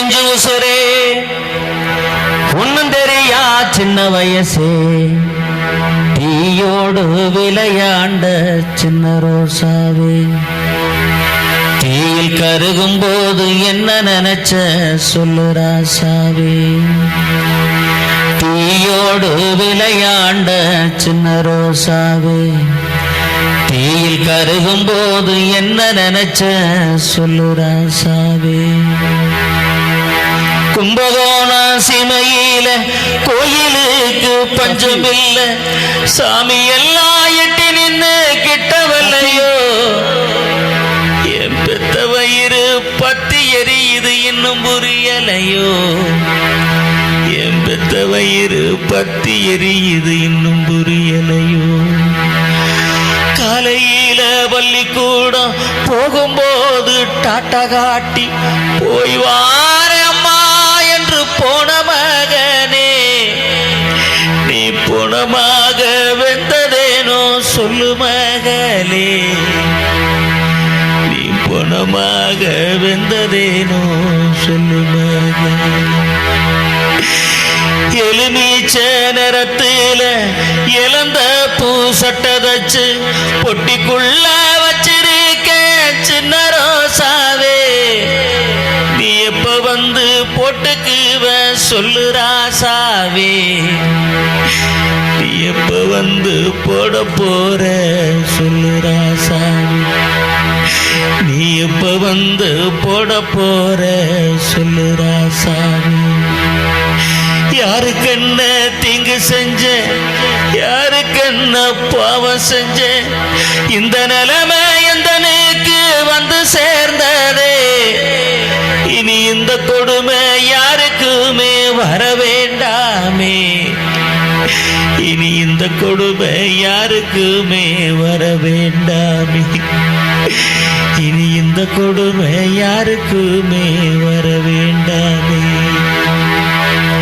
பிஞ்சு உசுரே ஒன்னும் தெரியா சின்ன வயசே தீயோடு விளையாண்ட சின்ன ரோசாவே தீயில் கருகும் போது என்ன நினைச்ச சொல்லு ராசாவே தீயோடு விளையாண்ட சின்ன ரோசாவே தீயில் கருகும் போது என்ன நினைச்ச சொல்லு ராசாவே கும்பகோண சீமையில கோயிலுக்கு பஞ்சமில்ல சாமி எல்லாம் எட்டி நின்று கிட்டவல்லையோ என் பெத்த வயிறு பத்தி எரியுது இன்னும் புரியலையோ என் பெத்த வயிறு பத்தி எரியுது இன்னும் புரியலையோ காலையில பள்ளிக்கூடம் போகும்போது டாட்டா காட்டி போய் வார அம்மா என்று போன மகனே நீ போனமாக வெந்ததேனோ சொல்லு மகளே நீ போனமாக வெந்ததேனோ சொல்லு மகளே எலுமிச்ச நேரத்துல இழந்த பூ சட்டதச்சு பொட்டிக்குள்ள வச்சிருக்க சின்ன ரோசாவே நீ எப்ப வந்து போட்டுக்குவ சொல்லு ராசாவே நீ எப்ப வந்து போட போற சொல்லு ராசாவே நீ எப்ப வந்து போட போற சொல்லு ராசாவே யாருக்கு என்ன தீங்கு செஞ்ச யாருக்கு என்ன பாவம் செஞ்ச இந்த நிலைமை எந்தனுக்கு வந்து சேர்ந்ததே இனி இந்த கொடுமை யாருக்குமே வர வேண்டாமே இனி இந்த கொடுமை யாருக்குமே வர வேண்டாமே இனி இந்த கொடுமை யாருக்குமே வர வேண்டாமே